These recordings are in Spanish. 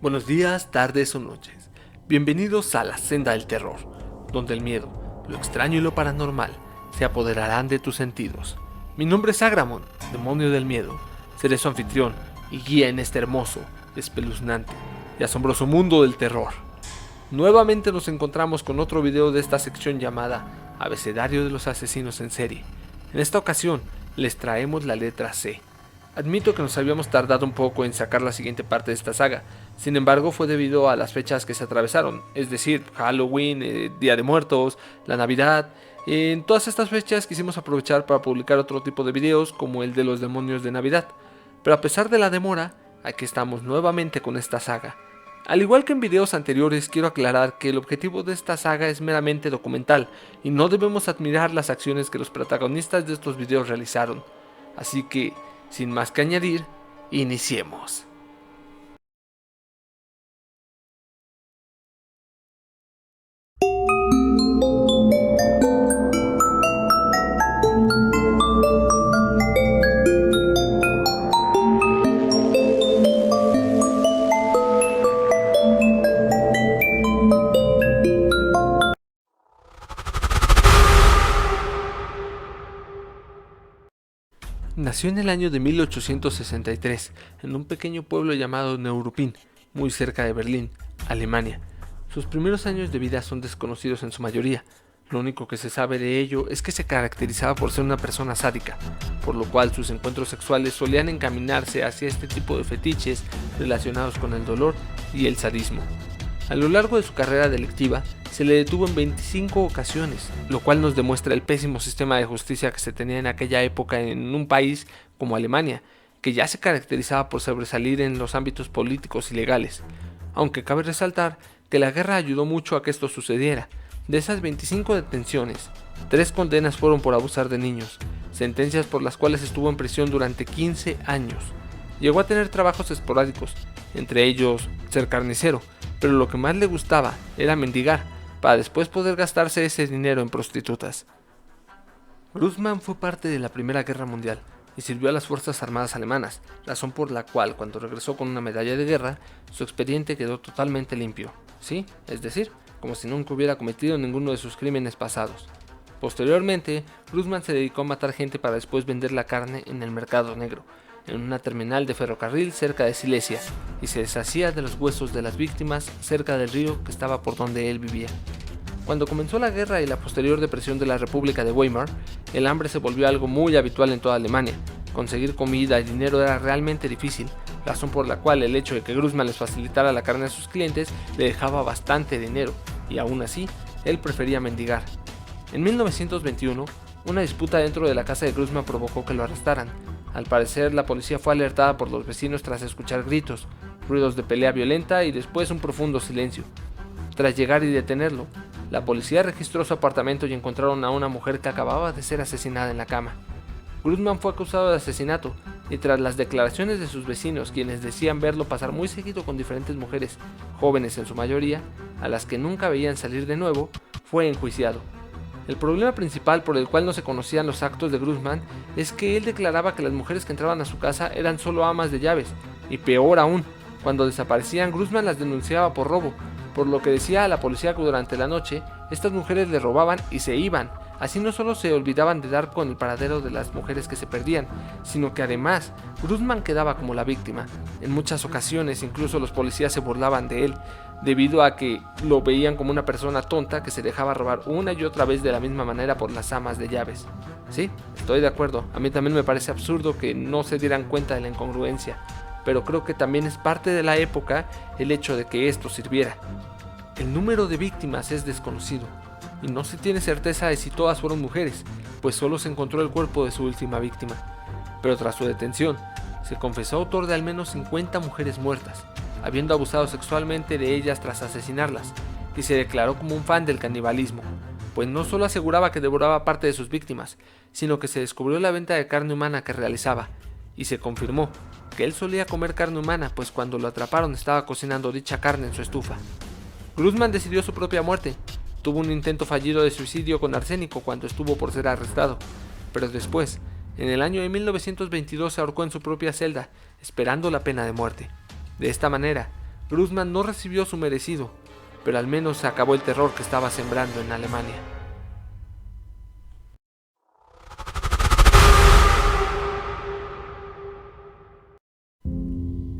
Buenos días, tardes o noches. Bienvenidos a la senda del terror, donde el miedo, lo extraño y lo paranormal se apoderarán de tus sentidos. Mi nombre es Agramon, demonio del miedo. Seré su anfitrión y guía en este hermoso, espeluznante y asombroso mundo del terror. Nuevamente nos encontramos con otro video de esta sección llamada Abecedario de los asesinos en serie. En esta ocasión les traemos la letra C. Admito que nos habíamos tardado un poco en sacar la siguiente parte de esta saga, sin embargo fue debido a las fechas que se atravesaron, es decir, Halloween, Día de Muertos, la Navidad. En todas estas fechas quisimos aprovechar para publicar otro tipo de videos como el de los demonios de Navidad, pero a pesar de la demora, aquí estamos nuevamente con esta saga. Al igual que en videos anteriores, quiero aclarar que el objetivo de esta saga es meramente documental y no debemos admirar las acciones que los protagonistas de estos videos realizaron, así que sin más que añadir, iniciemos. Nació en el año de 1863, en un pequeño pueblo llamado Neuruppin, muy cerca de Berlín, Alemania. Sus primeros años de vida son desconocidos en su mayoría. Lo único que se sabe de ello es que se caracterizaba por ser una persona sádica, por lo cual sus encuentros sexuales solían encaminarse hacia este tipo de fetiches relacionados con el dolor y el sadismo. A lo largo de su carrera delictiva, se le detuvo en 25 ocasiones, lo cual nos demuestra el pésimo sistema de justicia que se tenía en aquella época en un país como Alemania, que ya se caracterizaba por sobresalir en los ámbitos políticos y legales. Aunque cabe resaltar que la guerra ayudó mucho a que esto sucediera. De esas 25 detenciones, 3 condenas fueron por abusar de niños, sentencias por las cuales estuvo en prisión durante 15 años. Llegó a tener trabajos esporádicos, entre ellos ser carnicero, pero lo que más le gustaba era mendigar, para después poder gastarse ese dinero en prostitutas. Grossman fue parte de la Primera Guerra Mundial y sirvió a las Fuerzas Armadas alemanas, razón por la cual cuando regresó con una medalla de guerra, su expediente quedó totalmente limpio, ¿sí? Es decir, como si nunca hubiera cometido ninguno de sus crímenes pasados. Posteriormente, Grossman se dedicó a matar gente para después vender la carne en el mercado negro, en una terminal de ferrocarril cerca de Silesia, y se deshacía de los huesos de las víctimas cerca del río que estaba por donde él vivía. Cuando comenzó la guerra y la posterior depresión de la República de Weimar, el hambre se volvió algo muy habitual en toda Alemania. Conseguir comida y dinero era realmente difícil, razón por la cual el hecho de que Grossman les facilitara la carne a sus clientes le dejaba bastante dinero, y aún así, él prefería mendigar. En 1921, una disputa dentro de la casa de Grossman provocó que lo arrestaran. Al parecer, la policía fue alertada por los vecinos tras escuchar gritos, ruidos de pelea violenta y después un profundo silencio. Tras llegar y detenerlo, la policía registró su apartamento y encontraron a una mujer que acababa de ser asesinada en la cama. Grossman fue acusado de asesinato y tras las declaraciones de sus vecinos, quienes decían verlo pasar muy seguido con diferentes mujeres, jóvenes en su mayoría, a las que nunca veían salir de nuevo, fue enjuiciado. El problema principal por el cual no se conocían los actos de Grossman es que él declaraba que las mujeres que entraban a su casa eran solo amas de llaves, y peor aún, cuando desaparecían Grossman las denunciaba por robo, por lo que decía a la policía que durante la noche estas mujeres le robaban y se iban. Así no solo se olvidaban de dar con el paradero de las mujeres que se perdían, sino que además Grossman quedaba como la víctima. En muchas ocasiones incluso los policías se burlaban de él, debido a que lo veían como una persona tonta que se dejaba robar una y otra vez de la misma manera por las amas de llaves. Sí, estoy de acuerdo, a mí también me parece absurdo que no se dieran cuenta de la incongruencia, pero creo que también es parte de la época el hecho de que esto sirviera. El número de víctimas es desconocido, y no se tiene certeza de si todas fueron mujeres, pues solo se encontró el cuerpo de su última víctima. Pero tras su detención, se confesó autor de al menos 50 mujeres muertas, habiendo abusado sexualmente de ellas tras asesinarlas, y se declaró como un fan del canibalismo, pues no solo aseguraba que devoraba parte de sus víctimas, sino que se descubrió la venta de carne humana que realizaba, y se confirmó que él solía comer carne humana, pues cuando lo atraparon estaba cocinando dicha carne en su estufa. Grossman decidió su propia muerte. Tuvo un intento fallido de suicidio con arsénico cuando estuvo por ser arrestado, pero después, en el año de 1922 se ahorcó en su propia celda, esperando la pena de muerte. De esta manera, Grossman no recibió su merecido, pero al menos se acabó el terror que estaba sembrando en Alemania.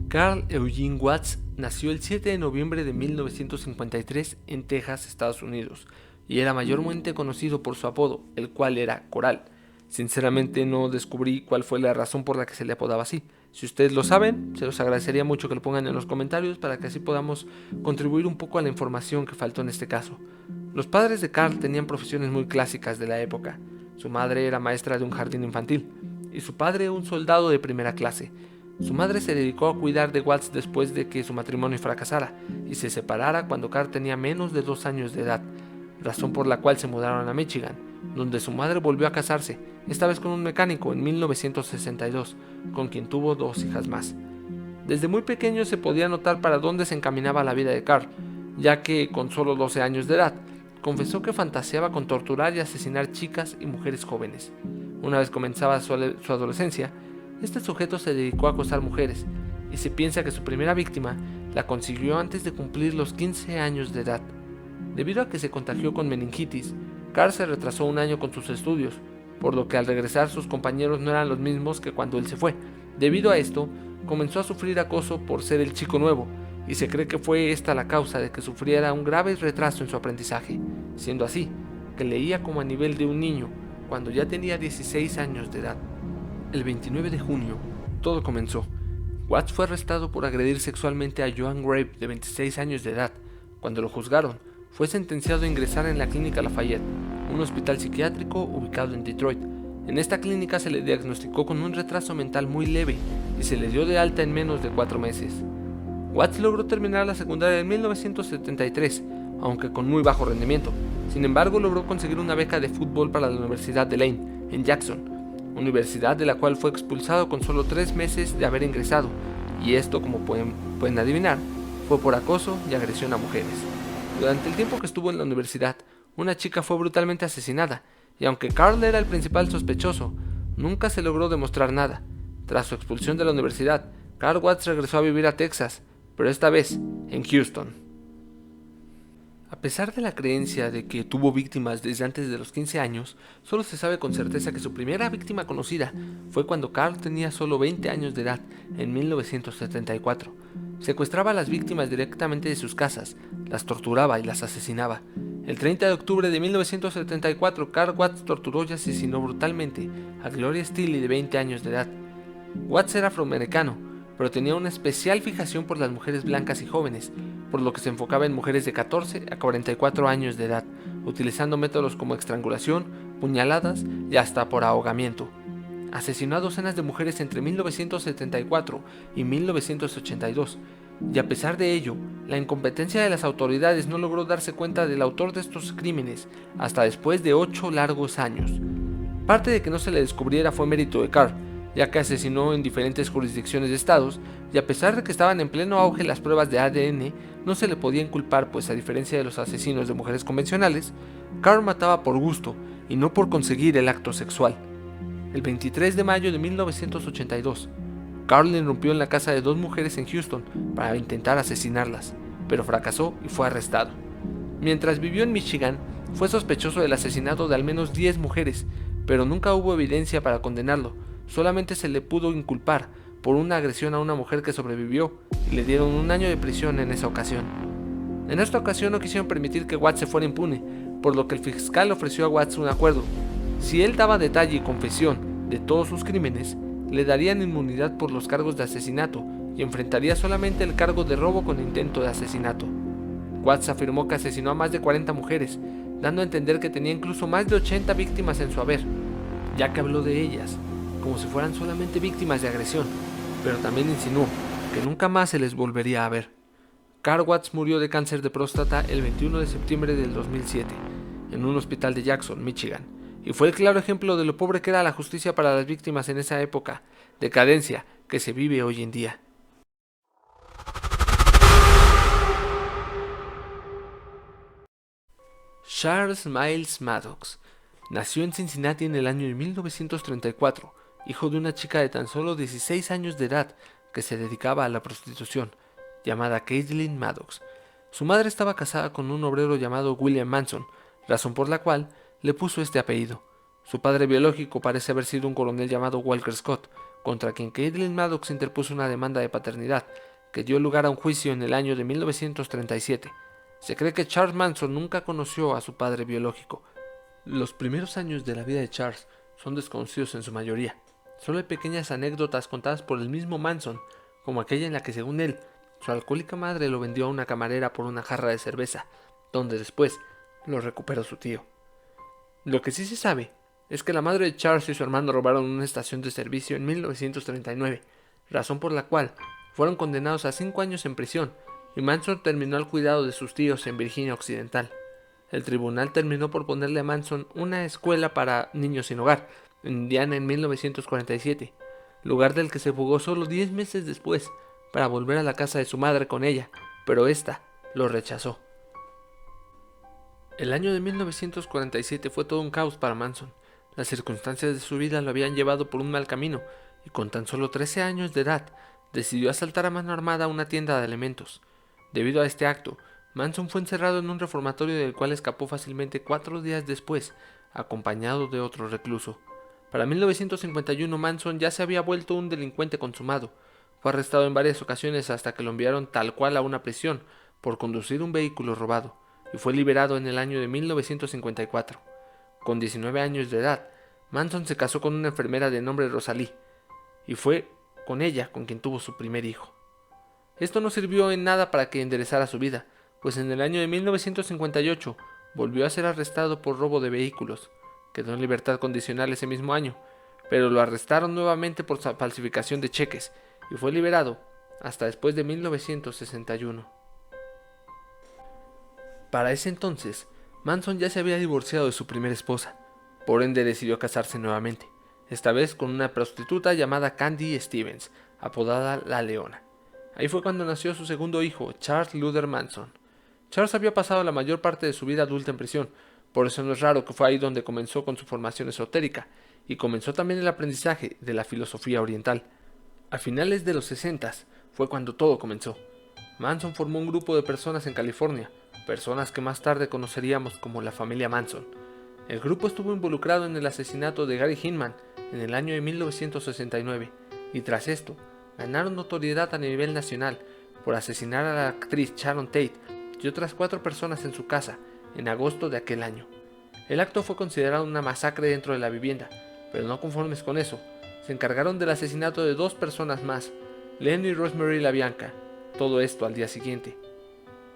Karl Eugene Watts nació el 7 de noviembre de 1953 en Texas, Estados Unidos, y era mayormente conocido por su apodo, el cual era Coral. Sinceramente no descubrí cuál fue la razón por la que se le apodaba así. Si ustedes lo saben, se los agradecería mucho que lo pongan en los comentarios para que así podamos contribuir un poco a la información que faltó en este caso. Los padres de Karl tenían profesiones muy clásicas de la época. Su madre era maestra de un jardín infantil y su padre un soldado de primera clase. Su madre se dedicó a cuidar de Watts después de que su matrimonio fracasara y se separara cuando Karl tenía menos de 2 años de edad, razón por la cual se mudaron a Michigan, donde su madre volvió a casarse, esta vez con un mecánico en 1962, con quien tuvo 2 hijas más. Desde muy pequeño se podía notar para dónde se encaminaba la vida de Karl, ya que con solo 12 años de edad, confesó que fantaseaba con torturar y asesinar chicas y mujeres jóvenes. Una vez comenzaba su adolescencia, este sujeto se dedicó a acosar mujeres, y se piensa que su primera víctima la consiguió antes de cumplir los 15 años de edad. Debido a que se contagió con meningitis, Karl se retrasó un año con sus estudios, por lo que al regresar sus compañeros no eran los mismos que cuando él se fue. Debido a esto, comenzó a sufrir acoso por ser el chico nuevo, y se cree que fue esta la causa de que sufriera un grave retraso en su aprendizaje, siendo así que leía como a nivel de un niño cuando ya tenía 16 años de edad. El 29 de junio, todo comenzó. Watts fue arrestado por agredir sexualmente a Joan Grave, de 26 años de edad. Cuando lo juzgaron, fue sentenciado a ingresar en la clínica Lafayette, un hospital psiquiátrico ubicado en Detroit. En esta clínica se le diagnosticó con un retraso mental muy leve y se le dio de alta en menos de 4 meses. Watts logró terminar la secundaria en 1973, aunque con muy bajo rendimiento. Sin embargo, logró conseguir una beca de fútbol para la Universidad de Lane, en Jackson, universidad de la cual fue expulsado con solo 3 meses de haber ingresado, y esto, como pueden adivinar, fue por acoso y agresión a mujeres. Durante el tiempo que estuvo en la universidad, una chica fue brutalmente asesinada, y aunque Karl era el principal sospechoso, nunca se logró demostrar nada. Tras su expulsión de la universidad, Karl Watts regresó a vivir a Texas, pero esta vez en Houston. A pesar de la creencia de que tuvo víctimas desde antes de los 15 años, solo se sabe con certeza que su primera víctima conocida fue cuando Karl tenía solo 20 años de edad, en 1974. Secuestraba a las víctimas directamente de sus casas, las torturaba y las asesinaba. El 30 de octubre de 1974, Karl Watts torturó y asesinó brutalmente a Gloria Steele, de 20 años de edad. Watts era afroamericano, pero tenía una especial fijación por las mujeres blancas y jóvenes, por lo que se enfocaba en mujeres de 14 a 44 años de edad, utilizando métodos como estrangulación, puñaladas y hasta por ahogamiento. Asesinó a docenas de mujeres entre 1974 y 1982, y a pesar de ello, la incompetencia de las autoridades no logró darse cuenta del autor de estos crímenes hasta después de 8 largos años. Parte de que no se le descubriera fue mérito de Karl, ya que asesinó en diferentes jurisdicciones de estados, y a pesar de que estaban en pleno auge las pruebas de ADN, no se le podía inculpar, pues a diferencia de los asesinos de mujeres convencionales, Karl mataba por gusto y no por conseguir el acto sexual. El 23 de mayo de 1982, Karl irrumpió en la casa de 2 mujeres en Houston para intentar asesinarlas, pero fracasó y fue arrestado. Mientras vivió en Michigan, fue sospechoso del asesinato de al menos 10 mujeres, pero nunca hubo evidencia para condenarlo. Solamente se le pudo inculpar por una agresión a una mujer que sobrevivió y le dieron 1 año de prisión en esa ocasión. En esta ocasión no quisieron permitir que Watts se fuera impune, por lo que el fiscal ofreció a Watts un acuerdo. Si él daba detalle y confesión de todos sus crímenes, le darían inmunidad por los cargos de asesinato y enfrentaría solamente el cargo de robo con intento de asesinato. Watts afirmó que asesinó a más de 40 mujeres, dando a entender que tenía incluso más de 80 víctimas en su haber, ya que habló de ellas como si fueran solamente víctimas de agresión, pero también insinuó que nunca más se les volvería a ver. Karl Watts murió de cáncer de próstata el 21 de septiembre del 2007, en un hospital de Jackson, Michigan, y fue el claro ejemplo de lo pobre que era la justicia para las víctimas en esa época, decadencia que se vive hoy en día. Charles Miles Maddox nació en Cincinnati en el año de 1934, hijo de una chica de tan solo 16 años de edad que se dedicaba a la prostitución. llamada Caitlin Maddox. Su madre estaba casada con un obrero llamado William Manson, razón por la cual le puso este apellido. Su padre biológico parece haber sido un coronel llamado Walker Scott, contra quien Caitlin Maddox interpuso una demanda de paternidad, que dio lugar a un juicio en el año de 1937. Se cree que Charles Manson nunca conoció a su padre biológico. Los primeros años de la vida de Charles son desconocidos en su mayoría. Solo hay pequeñas anécdotas contadas por el mismo Manson, como aquella en la que, según él, su alcohólica madre lo vendió a una camarera por una jarra de cerveza, donde después lo recuperó su tío. Lo que sí se sabe es que la madre de Charles y su hermano robaron una estación de servicio en 1939, razón por la cual fueron condenados a 5 años en prisión, y Manson terminó al cuidado de sus tíos en Virginia Occidental. El tribunal terminó por ponerle a Manson una escuela para niños sin hogar, en Indiana en 1947, lugar del que se fugó solo 10 meses después para volver a la casa de su madre con ella, pero ésta lo rechazó. El año de 1947 fue todo un caos para Manson. Las circunstancias de su vida lo habían llevado por un mal camino, y con tan solo 13 años de edad, decidió asaltar a mano armada una tienda de alimentos. Debido a este acto, Manson fue encerrado en un reformatorio del cual escapó fácilmente 4 días después, acompañado de otro recluso. Para 1951 Manson ya se había vuelto un delincuente consumado. Fue arrestado en varias ocasiones hasta que lo enviaron tal cual a una prisión por conducir un vehículo robado, y fue liberado en el año de 1954. Con 19 años de edad, Manson se casó con una enfermera de nombre Rosalie, y fue con ella con quien tuvo su primer hijo. Esto no sirvió en nada para que enderezara su vida, pues en el año de 1958 volvió a ser arrestado por robo de vehículos. Quedó en libertad condicional ese mismo año, pero lo arrestaron nuevamente por falsificación de cheques y fue liberado hasta después de 1961. Para ese entonces, Manson ya se había divorciado de su primera esposa, por ende decidió casarse nuevamente, esta vez con una prostituta llamada Candy Stevens, apodada La Leona. Ahí fue cuando nació su segundo hijo, Charles Luther Manson. Charles había pasado la mayor parte de su vida adulta en prisión, por eso no es raro que fue ahí donde comenzó con su formación esotérica, y comenzó también el aprendizaje de la filosofía oriental. A finales de los 60 fue cuando todo comenzó. Manson formó un grupo de personas en California, personas que más tarde conoceríamos como la familia Manson. El grupo estuvo involucrado en el asesinato de Gary Hinman en el año de 1969, y tras esto, ganaron notoriedad a nivel nacional por asesinar a la actriz Sharon Tate y otras 4 personas en su casa en agosto de aquel año. El acto fue considerado una masacre dentro de la vivienda, pero no conformes con eso, se encargaron del asesinato de 2 personas más, Len y Rosemary LaBianca, todo esto al día siguiente.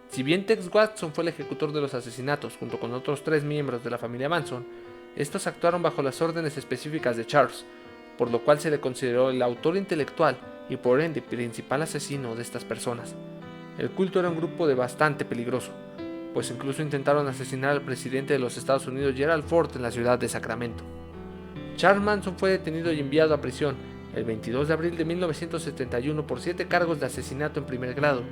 Si bien Tex Watson fue el ejecutor de los asesinatos junto con otros 3 miembros de la familia Manson, estos actuaron bajo las órdenes específicas de Charles, por lo cual se le consideró el autor intelectual y por ende principal asesino de estas personas. El culto era un grupo bastante peligroso, pues incluso intentaron asesinar al presidente de los Estados Unidos, Gerald Ford, en la ciudad de Sacramento. Charles Manson fue detenido y enviado a prisión el 22 de abril de 1971 por 7 cargos de asesinato en primer grado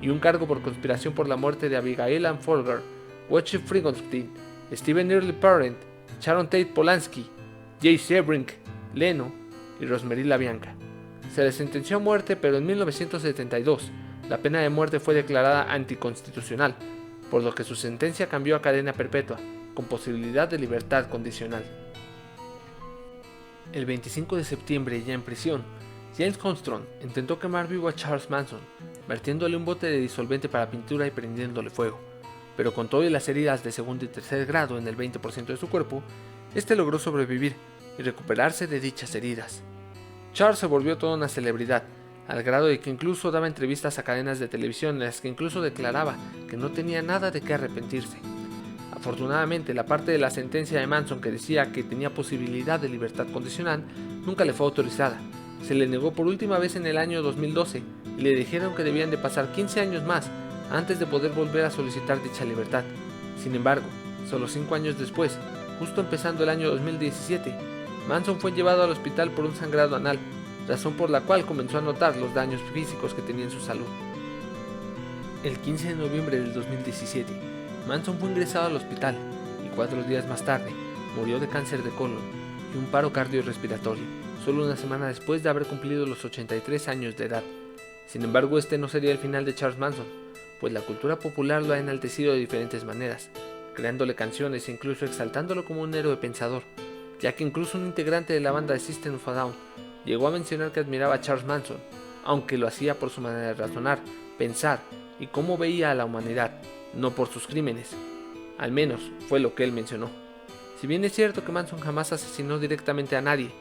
y un cargo por conspiración por la muerte de Abigail Ann Folger, Wojciech Frigonstein, Stephen Early Parent, Sharon Tate Polanski, Jay Sebring, Leno y Rosemary LaBianca. Se les sentenció a muerte, pero en 1972 la pena de muerte fue declarada anticonstitucional, por lo que su sentencia cambió a cadena perpetua, con posibilidad de libertad condicional. El 25 de septiembre, ya en prisión, James Armstrong intentó quemar vivo a Charles Manson, vertiéndole un bote de disolvente para pintura y prendiéndole fuego, pero con todo y las heridas de segundo y tercer grado en el 20% de su cuerpo, este logró sobrevivir y recuperarse de dichas heridas. Charles se volvió toda una celebridad, al grado de que incluso daba entrevistas a cadenas de televisión en las que incluso declaraba que no tenía nada de qué arrepentirse. Afortunadamente, la parte de la sentencia de Manson que decía que tenía posibilidad de libertad condicional nunca le fue autorizada. Se le negó por última vez en el año 2012 y le dijeron que debían de pasar 15 años más antes de poder volver a solicitar dicha libertad. Sin embargo, solo 5 años después, justo empezando el año 2017, Manson fue llevado al hospital por un sangrado anal, razón por la cual comenzó a notar los daños físicos que tenía en su salud. El 15 de noviembre del 2017, Manson fue ingresado al hospital y 4 días más tarde murió de cáncer de colon y un paro cardiorrespiratorio, solo una semana después de haber cumplido los 83 años de edad. Sin embargo, este no sería el final de Charles Manson, pues la cultura popular lo ha enaltecido de diferentes maneras, creándole canciones e incluso exaltándolo como un héroe pensador, ya que incluso un integrante de la banda de System of a Down llegó a mencionar que admiraba a Charles Manson, aunque lo hacía por su manera de razonar, pensar y cómo veía a la humanidad, no por sus crímenes. Al menos fue lo que él mencionó. Si bien es cierto que Manson jamás asesinó directamente a nadie,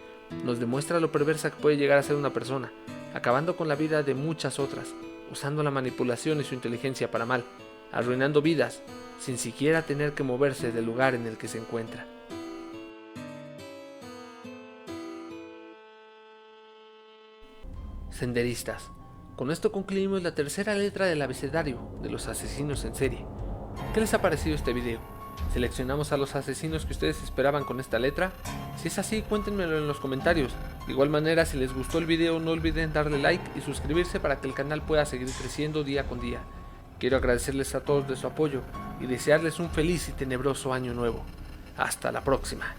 nos demuestra lo perversa que puede llegar a ser una persona, acabando con la vida de muchas otras, usando la manipulación y su inteligencia para mal, arruinando vidas, sin siquiera tener que moverse del lugar en el que se encuentra. Senderistas. Con esto concluimos la tercera letra del abecedario de los asesinos en serie. ¿Qué les ha parecido este video? ¿Seleccionamos a los asesinos que ustedes esperaban con esta letra? Si es así, cuéntenmelo en los comentarios. De igual manera, si les gustó el video, no olviden darle like y suscribirse para que el canal pueda seguir creciendo día con día. Quiero agradecerles a todos de su apoyo y desearles un feliz y tenebroso año nuevo. Hasta la próxima.